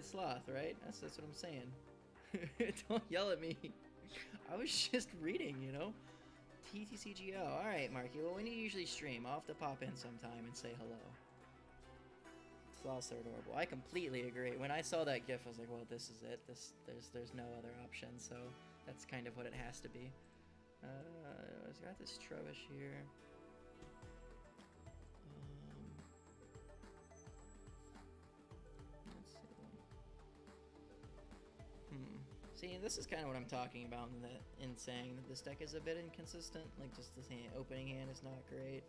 sloth, right? That's what I'm saying. Don't yell at me. I was just reading, you know? TTCGO. Alright, Marky. Well, when you usually stream, I'll have to pop in sometime and say hello. Sloths are adorable. I completely agree. When I saw that GIF, I was like, well, this is it. There's no other option, so that's kind of what it has to be. I've got this Trubbish here. Let's see. See, this is kind of what I'm talking about in saying that this deck is a bit inconsistent. Like, just the opening hand is not great.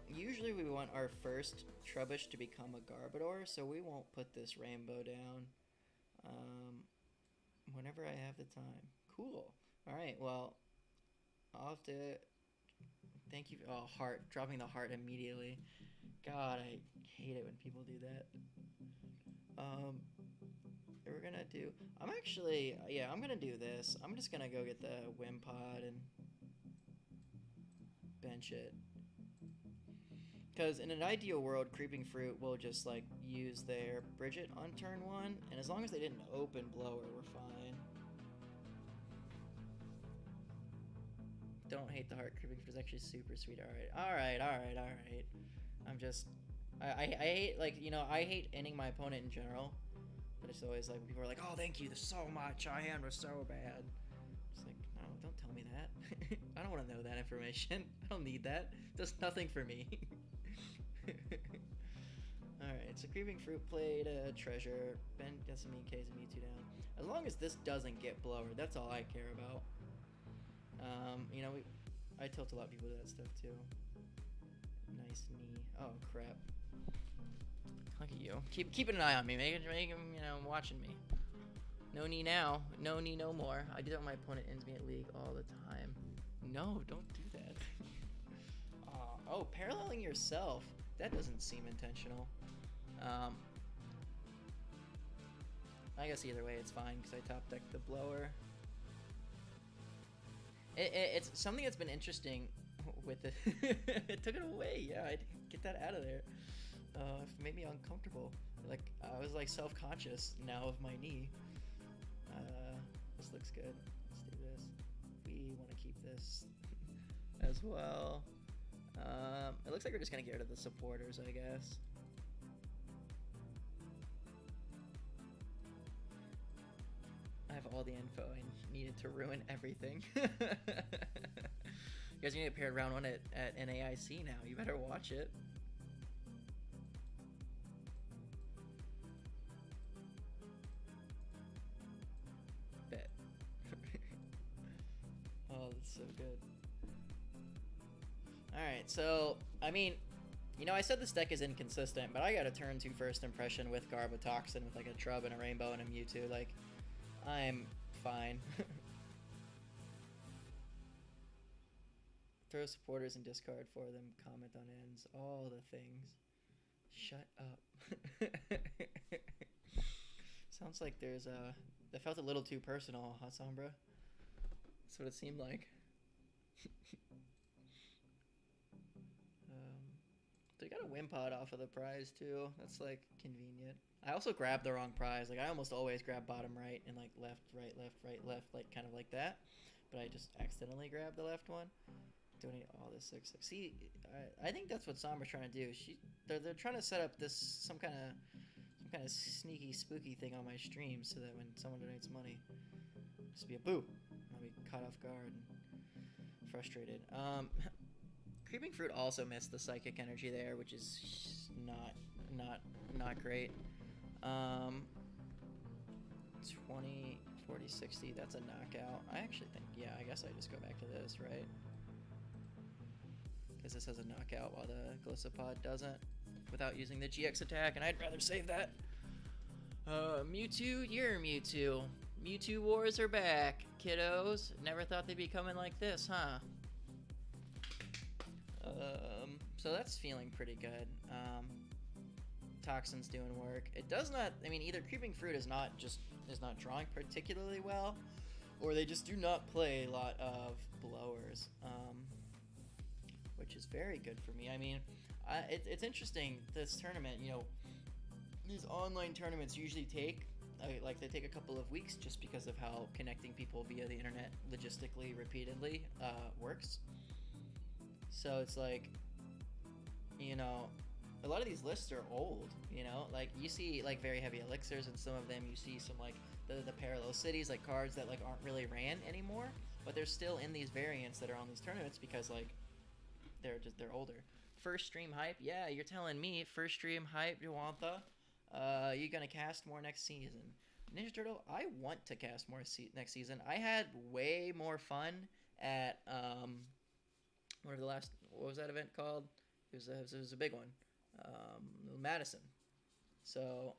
Usually we want our first Trubbish to become a Garbodor, so we won't put this Rainbow down whenever I have the time. Cool. Alright, well, I'll have to... Thank you. Oh, heart. Dropping the heart immediately. God, I hate it when people do that. We're gonna do... I'm actually... Yeah, I'm gonna do this. I'm just gonna go get the Wimpod and bench it. Because in an ideal world, CreepingFruit will just, like, use their Bridget on turn 1, and as long as they didn't open Blower, we're fine. Don't hate the heart. CreepingFruit is actually super sweet. Alright. I'm just... I hate, like, you know, I hate ending my opponent in general, but it's always, like, when people are like, oh, thank you so much, our hand was so bad. It's like, no, don't tell me that. I don't want to know that information. I don't need that. It does nothing for me. Alright, so CreepingFruit played a Treasure. Ben gets some EKs and Mewtwo down. As long as this doesn't get Blower, that's all I care about. You know, I tilt a lot of people to that stuff too. Nice knee. Oh crap. Look at you. Keeping an eye on me. Make him, you know, watching me. No knee now. No knee no more. I do that when my opponent ends me at League all the time. No, don't do that. Oh, paralleling yourself. That doesn't seem intentional. I guess either way it's fine because I top decked the Blower. It's something that's been interesting with it. It took it away. Yeah, I didn't get that out of there. It made me uncomfortable. Like, I was like self-conscious now of my knee. This looks good. Let's do this. We want to keep this as well. It looks like we're just gonna get rid of the supporters, I guess. I have all the info I needed to ruin everything. You guys need to get paired round 1 at NAIC now. You better watch it. Bet. Oh, that's so good. Alright, so, I mean, you know, I said this deck is inconsistent, but I got a turn 2 first impression with Garbotoxin with like a Trub and a Rainbow and a Mewtwo. Like, I'm fine. Throw supporters and discard for them, comment on ends, all the things. Shut up. Sounds like there's a... That felt a little too personal, huh, Sombra? That's what it seemed like. They got a Wimpod off of the prize too. That's like convenient. I also grabbed the wrong prize. Like I almost always grab bottom right and like left, right, left, like kind of like that. But I just accidentally grabbed the left one. Donate all this 6. See, I think that's what Sombra's trying to do. They're trying to set up this some kind of sneaky, spooky thing on my stream so that when someone donates money, just be a boo. I'll be caught off guard and frustrated. CreepingFruit also missed the Psychic Energy there, which is not great. 20, 40, 60, that's a knockout. I actually think, yeah, I guess I just go back to this, right? Because this has a knockout while the Golisopod doesn't, without using the GX attack, and I'd rather save that. Mewtwo, you're Mewtwo. Mewtwo wars are back, kiddos. Never thought they'd be coming like this, huh? So that's feeling pretty good. Toxin's doing work. It does not, I mean, either CreepingFruit is not drawing particularly well, or they just do not play a lot of blowers, which is very good for me. I mean, it's interesting, this tournament, you know, these online tournaments usually take like they take a couple of weeks just because of how connecting people via the internet logistically repeatedly works. So it's like, you know, a lot of these lists are old, you know, like you see like very heavy elixirs and some of them you see some like the parallel cities, like cards that like aren't really ran anymore, but they're still in these variants that are on these tournaments because like they're older. First stream hype, yeah, you're telling me first stream hype, Duwantha. You're gonna cast more next season. Ninja Turtle, I want to cast more next season. I had way more fun at what was that event called? It was a big one, Madison. So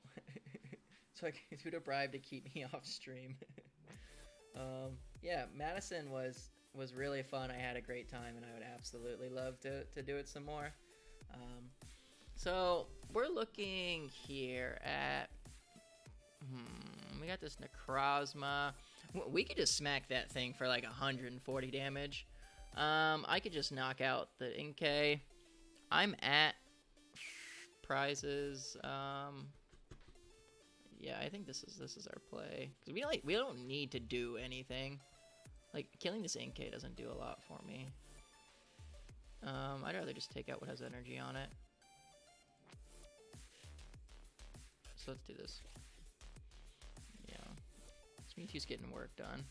so I could a bribe to keep me off stream. Yeah, Madison was really fun. I had a great time, and I would absolutely love to do it some more. So we're looking here at we got this Necrozma. We could just smack that thing for like 140 damage. I could just knock out the Inkay. I'm at prizes. Yeah, I think this is our play, because we don't need to do anything. Like, killing this Inkay doesn't do a lot for me. I'd rather just take out what has energy on it. So let's do this. Yeah, this Mewtwo's getting work done.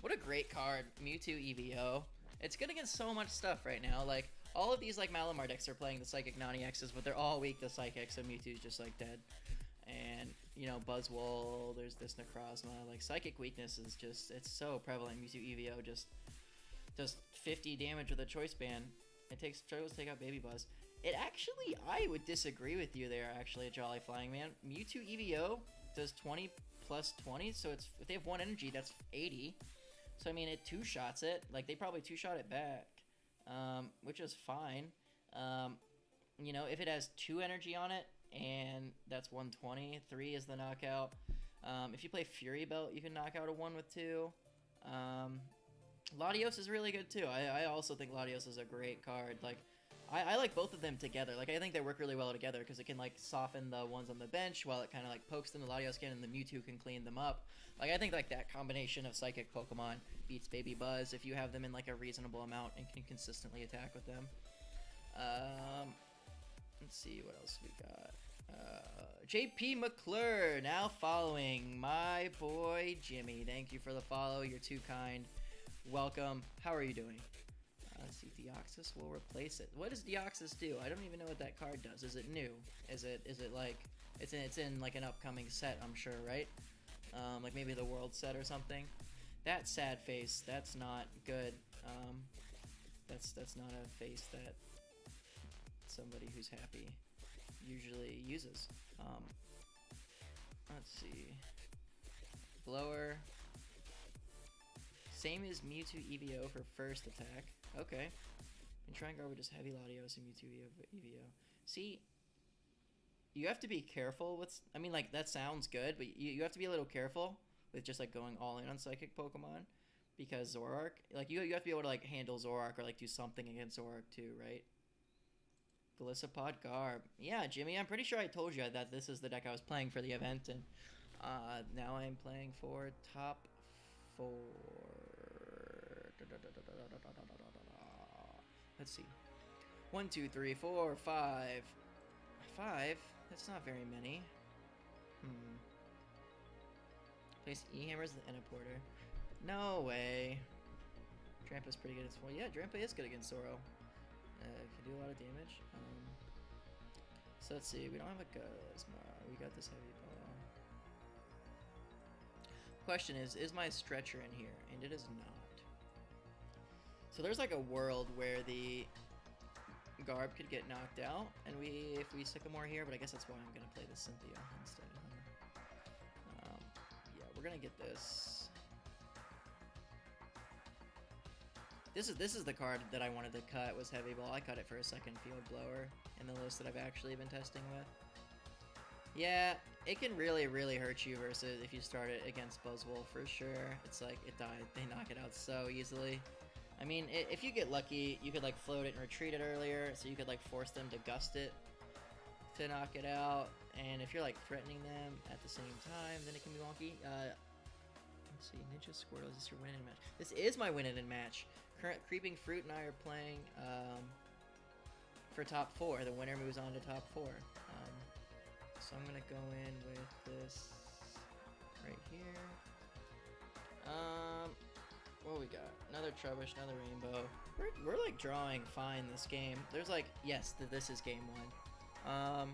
What a great card, Mewtwo EVO. It's good against so much stuff right now. Like, all of these like Malamar decks are playing the Psychic Nani-X's, but they're all weak to Psychic, so Mewtwo's just like dead. And, you know, Buzzwole, there's this Necrozma. Like, Psychic weakness is just, it's so prevalent. Mewtwo EVO just does 50 damage with a Choice Band. It struggles to take out Baby Buzz. It actually, I would disagree with you there, actually, Jolly Flying Man. Mewtwo EVO does 20 plus 20, so it's, if they have 1 energy, that's 80. So, I mean, it 2-shots it. Like, they probably 2-shot it back, which is fine. You know, if it has 2 energy on it, and that's 120, 3 is the knockout. If you play Fury Belt, you can knock out a 1 with 2. Latios is really good, too. I also think Latios is a great card. Like, I like both of them together. Like, I think they work really well together because it can, like, soften the ones on the bench while it kind of, like, pokes them. The Latios can, and the Mewtwo can clean them up. Like, I think, like, that combination of Psychic Pokemon beats Baby Buzz if you have them in, like, a reasonable amount and can consistently attack with them. Let's see what else we got. JP McClure now following my boy Jimmy. Thank you for the follow. You're too kind. Welcome. How are you doing? Let's see. Deoxys will replace it. What does Deoxys do? I don't even know what that card does. Is it new? Is it like it's in like an upcoming set? I'm sure, right? Like maybe the world set or something. That sad face. That's not good. That's not a face that somebody who's happy usually uses. Let's see. Blower. Same as Mewtwo EVO for first attack. Okay. And try and guard with just heavy Latios and Mewtwo EVO. See, you have to be careful with. I mean, like, that sounds good, but you have to be a little careful with just, like, going all in on Psychic Pokemon. Because Zoroark, like, you have to be able to, like, handle Zoroark or, like, do something against Zoroark too, right? Golisopod Garb. Yeah, Jimmy, I'm pretty sure I told you that this is the deck I was playing for the event, and now I'm playing for top 4. Let's see. 1, 2, 3, 4, 5. 5? That's not very many. Place E-Hammers and a Porter. No way. Drampa's pretty good against. Well, yeah, Drampa is good against Zoro. Can do a lot of damage. So let's see. We don't have a Guzma. We got this heavy ball. Question is my stretcher in here? And it is not. So there's like a world where the Garb could get knocked out, and if we Sycamore here, but I guess that's why I'm gonna play the Cynthia instead. Yeah, we're gonna get this. This is the card that I wanted to cut, was Heavy Ball. I cut it for a second Field Blower in the list that I've actually been testing with. Yeah, it can really, really hurt you versus if you start it against Buzzwole for sure. It's like, they knock it out so easily. I mean, if you get lucky, you could like float it and retreat it earlier, so you could like force them to gust it to knock it out. And if you're like threatening them at the same time, then it can be wonky. Let's see, Ninja Squirtle, is this your win-in match? This is my win-in match. Current CreepingFruit and I are playing for top 4. The winner moves on to top 4. So I'm gonna go in with this right here. What we got? Another Trubbish, another Rainbow. We're like drawing fine this game. There's like, yes, this is game 1.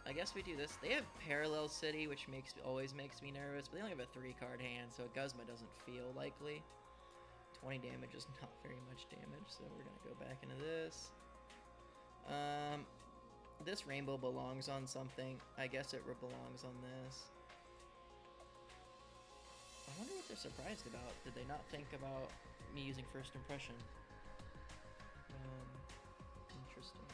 I guess we do this. They have Parallel City, which always makes me nervous, but they only have a 3-card hand, so a Guzma doesn't feel likely. 20 damage is not very much damage, so we're gonna go back into this. This Rainbow belongs on something. I guess it belongs on this. I wonder what they're surprised about. Did they not think about me using First Impression? Interesting.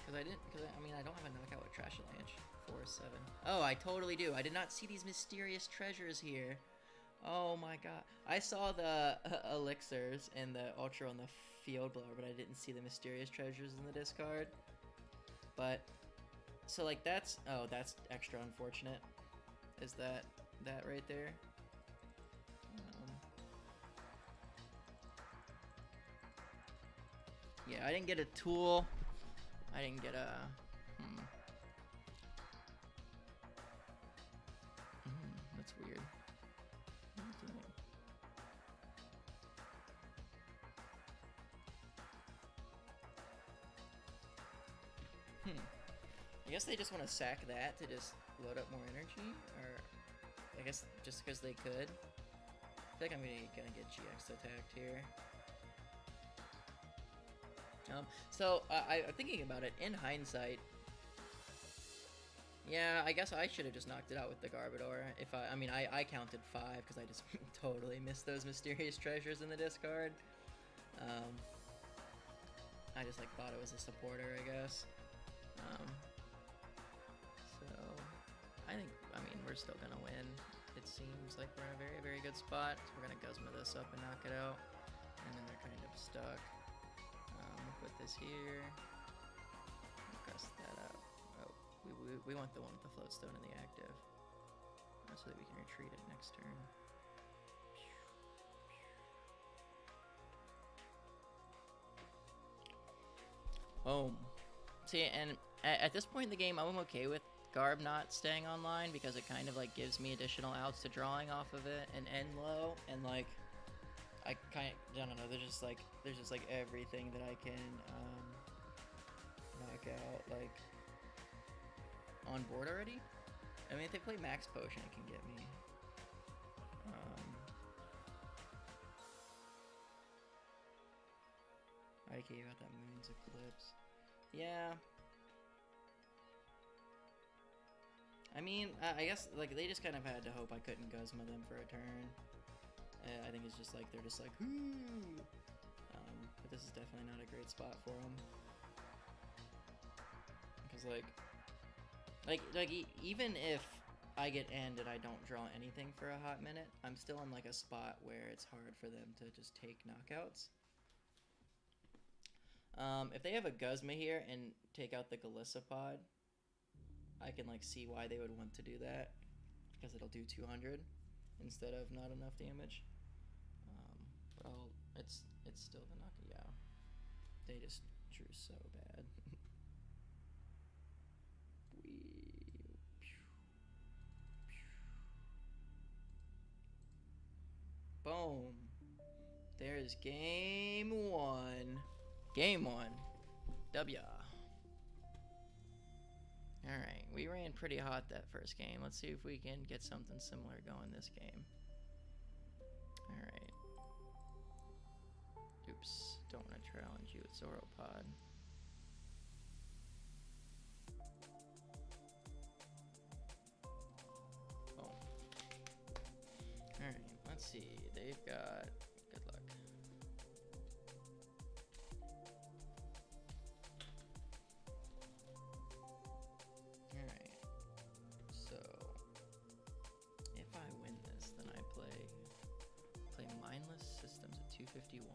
I mean, I don't have a knockout with Trash Avalanche. 4-7. Oh, I totally do. I did not see these mysterious treasures here. Oh my god. I saw the elixirs and the Ultra on the Field Blower, but I didn't see the mysterious treasures in the discard. But, so like that's extra unfortunate. Is that right there? Yeah, I didn't get a tool. I didn't get a... that's weird. I guess they just want to sack that to just load up more energy, or I guess just because they could. I feel like I'm gonna get GX attacked here. So I'm thinking about it in hindsight. Yeah, I guess I should have just knocked it out with the Garbodor. I mean, I counted 5 because I just totally missed those mysterious treasures in the discard. I just like thought it was a supporter, I guess. So I mean, we're still gonna win. It seems like we're in a very, very good spot. So we're gonna Guzma this up and knock it out, and then they're kind of stuck. Put this here. Press that up. Oh, we want the one with the float stone and the active, so that we can retreat it next turn. Boom. See, and at this point in the game, I'm okay with Garb not staying online because it kind of like gives me additional outs to drawing off of it and end low, and like I don't know. There's just like everything that I can knock out like on board already. I mean, if they play Max Potion, it can get me. I gave out that Moon's Eclipse. Yeah. I mean, I guess like they just kind of had to hope I couldn't Guzma them for a turn. I think it's just like they're just like, whoo. But this is definitely not a great spot for them. Because even if I get end and I don't draw anything for a hot minute, I'm still in like a spot where it's hard for them to just take knockouts. If they have a Guzma here and take out the Golisopod, I can like see why they would want to do that, because it'll do 200 instead of not enough damage. But it's still the knockout. Yeah, they just drew so bad. Boom. There's game 1. Game 1. W. Alright, we ran pretty hot that first game. Let's see if we can get something similar going this game. Alright. Oops, don't want to challenge you with Zoropod. Boom. Alright, let's see. They've got... Good luck. Alright. So... If I win this, then I play 251.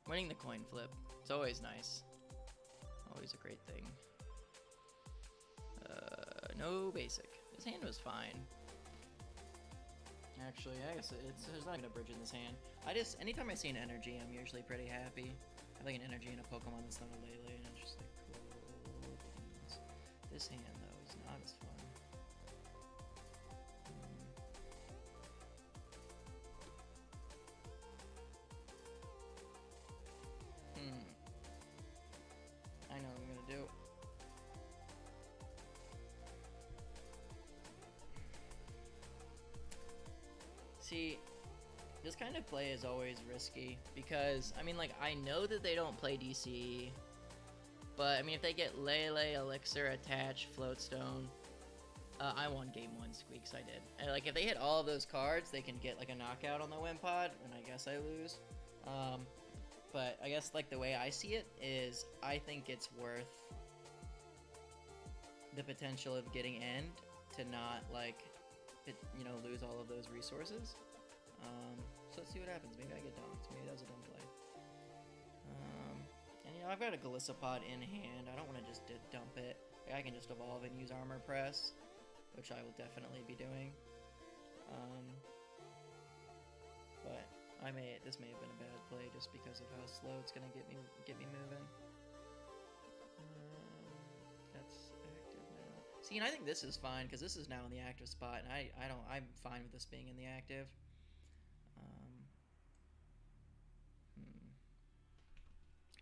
Winning the coin flip. It's always nice. Always a great thing. No basic. This hand was fine. Actually, I guess there's not gonna bridge in this hand. Anytime I see an energy, I'm usually pretty happy. I have like an energy in a Pokemon that's not a Lele, and it's just like cool things. This hand, though, is not as fun. I know what I'm gonna do. See, this kind of play is always risky because, I mean, like, I know that they don't play DCE, but, I mean, if they get Lele, Elixir, Attach, Floatstone, I won game 1 Squeaks, I did. And, like, if they hit all of those cards, they can get, like, a knockout on the Wimpod, and I guess I lose. But I guess, like, the way I see it is I think it's worth the potential of getting end to not, like, you know, lose all of those resources. So let's see what happens. Maybe I get dumped. Maybe that was a dumb play. And, you know, I've got a Golisopod in hand. I don't want to just dump it. Like, I can just evolve and use Armor Press, which I will definitely be doing. But this may have been a bad play just because of how slow it's gonna get me moving. That's active now. See, and I think this is fine because this is now in the active spot, and I'm fine with this being in the active.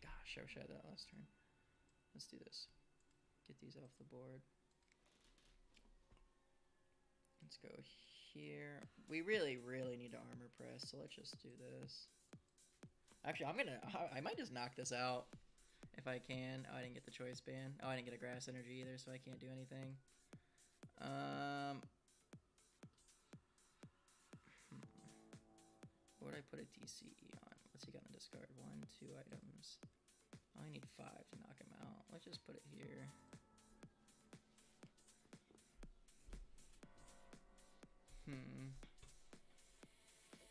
Gosh, I wish I had that last turn. Let's do this. Get these off the board. Let's go here. We really, really need to Armor Press, so let's just do this. Actually, I might just knock this out if I can. Oh, I didn't get the Choice Band. Oh, I didn't get a Grass Energy either, so I can't do anything. What would I put a DCE on? What's he gonna discard? 1, 2 items. I only need 5 to knock him out. Let's just put it here.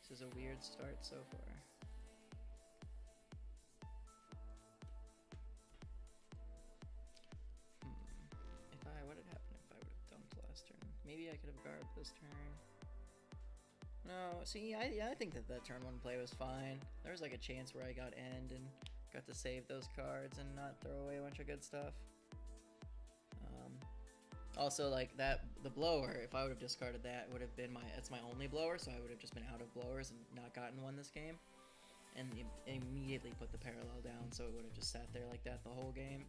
This is a weird start so far. What had happened if I would have dumped last turn? Maybe I could have garbed this turn. No, see, I think that turn 1 play was fine. There was like a chance where I got end and got to save those cards and not throw away a bunch of good stuff. Also, like, the blower, if I would have discarded that, would have been it's my only blower, so I would have just been out of blowers and not gotten one this game. And immediately put the parallel down, so it would have just sat there like that the whole game,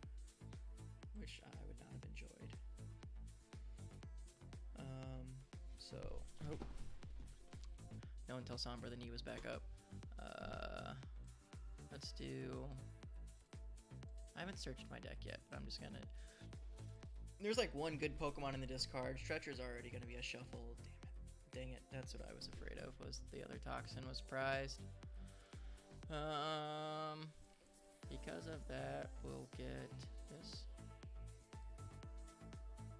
which I would not have enjoyed. No one tell Sombra the knee was back up. Let's do... I haven't searched my deck yet, but I'm just gonna... There's like one good Pokemon in the discard. Stretcher's already gonna be a shuffle. Dang it. That's what I was afraid of, was the other Toxin was prized. Because of that, we'll get this.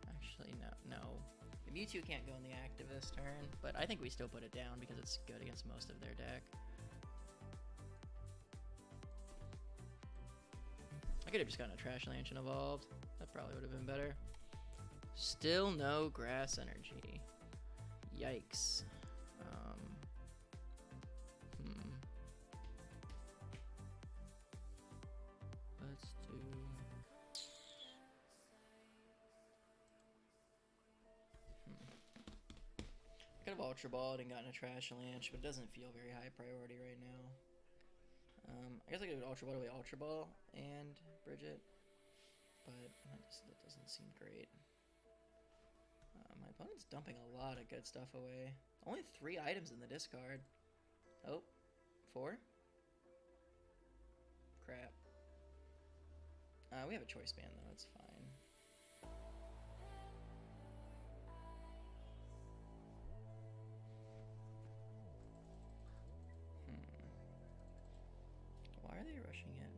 Actually, no. The Mewtwo can't go in the active this turn, but I think we still put it down because it's good against most of their deck. I could have just gotten a Trash Lance and evolved. That probably would have been better. Still no Grass Energy. Yikes. Let's do... I could have Ultra Balled and gotten a Trash Lance, but it doesn't feel very high priority right now. I guess I could Ultra Ball away Ultra Ball and Bridget, but that doesn't seem great. My opponent's dumping a lot of good stuff away. Only 3 items in the discard. Oh, 4? Crap. We have a Choice Band though, it's fine. Why are they rushing in?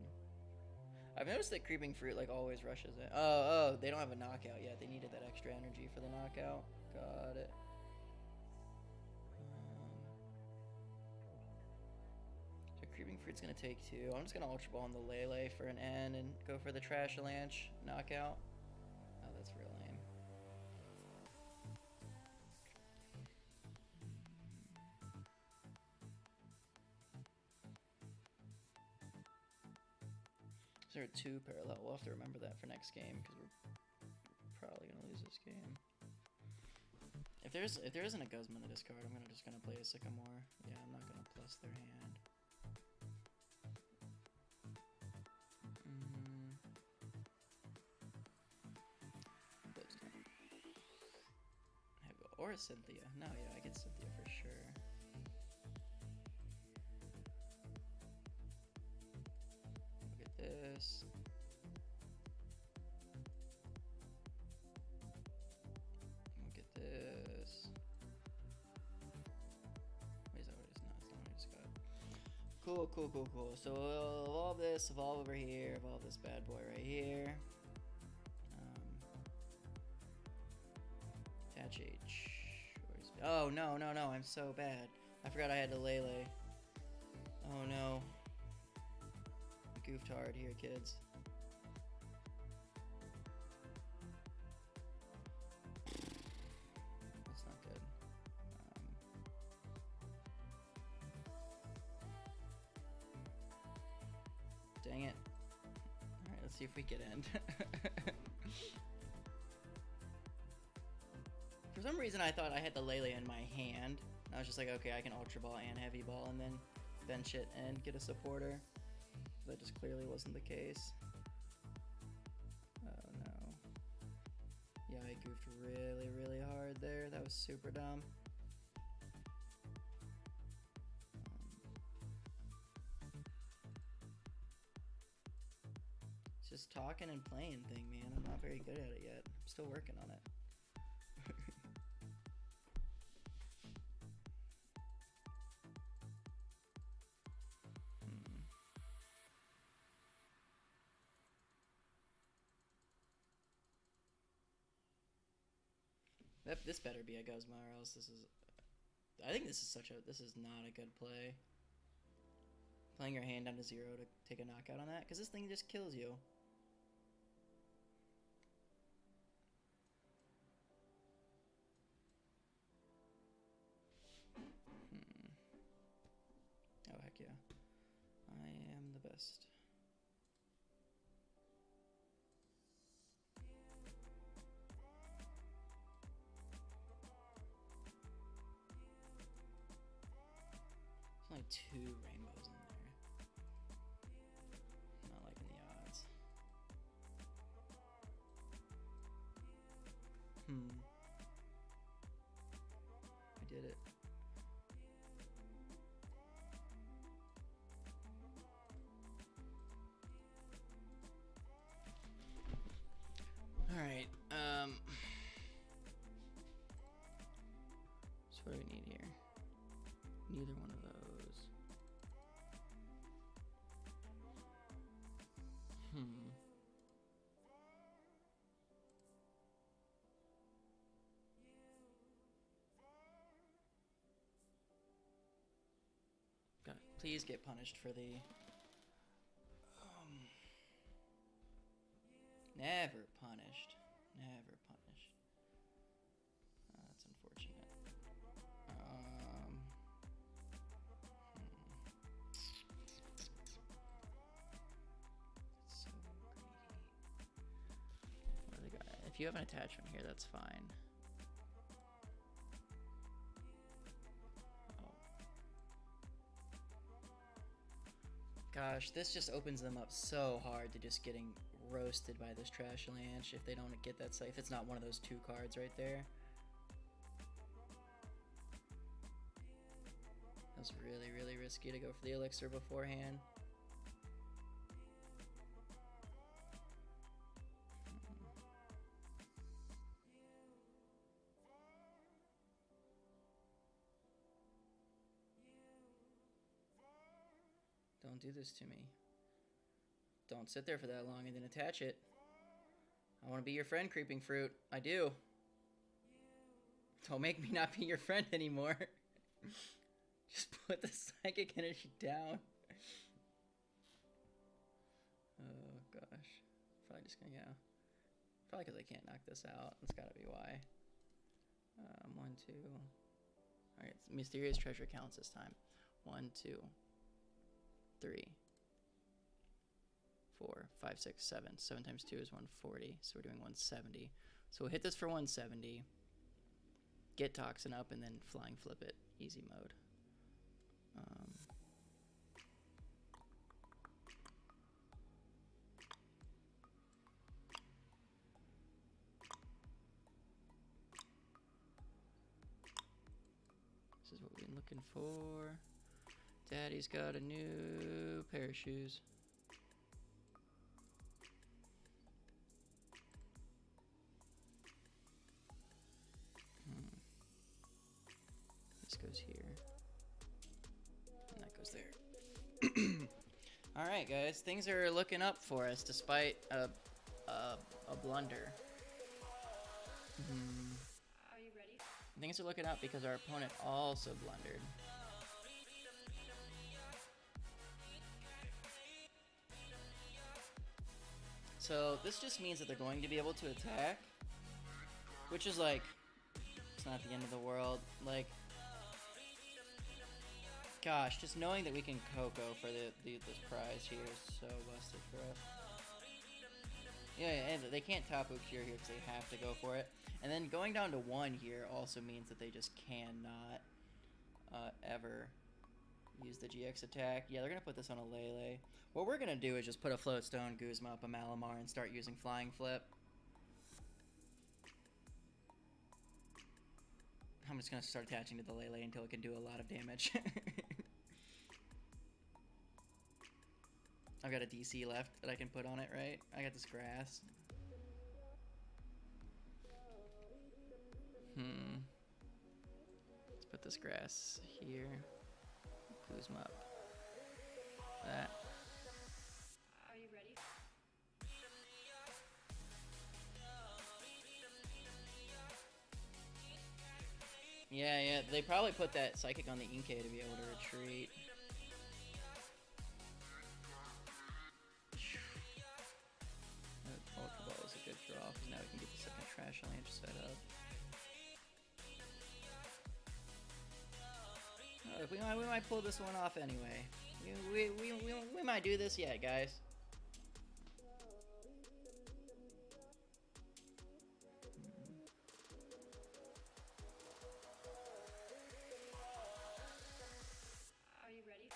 I've noticed that CreepingFruit like always rushes it. Oh, they don't have a knockout yet. They needed that extra energy for the knockout. Got it. So CreepingFruit's gonna take 2. I'm just gonna Ultra Ball on the Lele for an N and go for the Trashalanche knockout. Oh, that's real lame. There are 2 parallel. We'll have to remember that for next game because we're probably gonna lose this game. If there isn't a Guzma in the discard, I'm just gonna play a Sycamore. Yeah, I'm not gonna plus their hand. Or a Cynthia. No, yeah, I get Cynthia for sure. Look at this. Look at this. Wait, is that what it is? No, it's not what I just got. Cool, cool, cool, cool. So we'll evolve this, evolve over here, evolve this bad boy right here. Attach H. Oh, no, no, no, I'm so bad. I forgot I had to Lele. Oh, no. I goofed hard here, kids. That's not good. Dang it. Alright, let's see if we get end. For some reason, I thought I had the Lele in my hand. I was just like, okay, I can Ultra Ball and Heavy Ball and then bench it and get a supporter. That just clearly wasn't the case. Oh no. Yeah, I goofed really, really hard there. That was super dumb. It's just talking and playing thing, man. I'm not very good at it yet. I'm still working on it. This better be a Guzma, or else this is... I think this is not a good play. Playing your hand down to 0 to take a knockout on that, because this thing just kills you. Oh, heck yeah. I am the best. Only 2 rainbows in there. Not liking the odds. I did it. Alright, so what do we need here? Neither one of those. God, please get punished for the... Never punished. Never punished. That's unfortunate. That's so greedy. If you have an attachment here, that's fine. Oh. Gosh, this just opens them up so hard to just getting roasted by this Trashalanche if they don't get that, if it's not one of those 2 cards right there. That was really, really risky to go for the elixir beforehand. Don't do this to me. Don't sit there for that long and then attach it. I want to be your friend, CreepingFruit. I do. Don't make me not be your friend anymore. Just put the psychic energy down. Oh gosh. Probably just gonna, yeah. Probably because I can't knock this out. That's gotta be why. 1, 2. Alright, mysterious treasure counts this time. 1, 2, 3, 4, 5, 6, 7. 7 times 2 is 140. So we're doing 170. So we'll hit this for 170. Get Toxin up and then flying flip it. Easy mode. This is what we've been looking for. Daddy's got a new pair of shoes. This goes here. And that goes there. Alright guys, things are looking up for us despite a blunder. Are you ready? Things are looking up because our opponent also blundered. So this just means that they're going to be able to attack, which is like, it's not the end of the world. Like, gosh, just knowing that we can Coco for this prize here is so busted for us. Yeah, and they can't Tapu Cure here because they have to go for it. And then going down to 1 here also means that they just cannot ever use the GX attack. Yeah, they're going to put this on a Lele. What we're going to do is just put a Floatstone, Guzma up a Malamar, and start using Flying Flip. I'm just going to start attaching to the Lele until it can do a lot of damage. I've got a DC left that I can put on it, right? I got this grass. Let's put this grass here. Kuzma up. That. Are you ready? Yeah, they probably put that Psychic on the Inkay to be able to retreat. That Ultra Ball is a good draw, because now we can get the second Trash Lane set up. We might pull this one off anyway. We might do this yet, guys. Are you ready?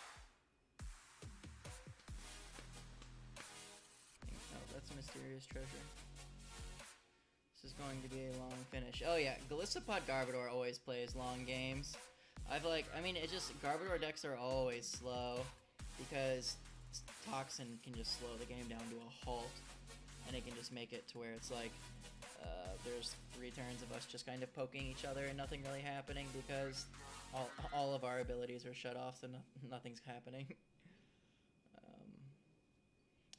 Oh, that's a mysterious treasure. This is going to be a long finish. Oh yeah, Golisopod Garboder always plays long games. It just, Garbodor decks are always slow because Toxin can just slow the game down to a halt, and it can just make it to where it's like, there's 3 turns of us just kind of poking each other and nothing really happening because all of our abilities are shut off, so nothing's happening.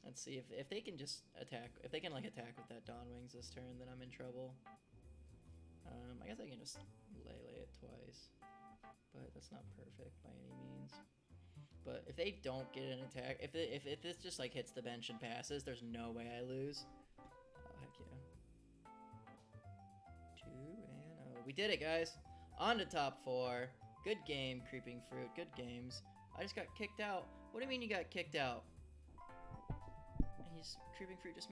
Let's see if they can just attack, if they can like attack with that Dawn Wings this turn, then I'm in trouble. I guess I can just Lele it twice. But that's not perfect by any means. But if they don't get an attack, if this just like hits the bench and passes, there's no way I lose. Oh heck yeah! 2-0. We did it, guys. On to top 4. Good game, CreepingFruit. Good games. I just got kicked out. What do you mean you got kicked out? And CreepingFruit just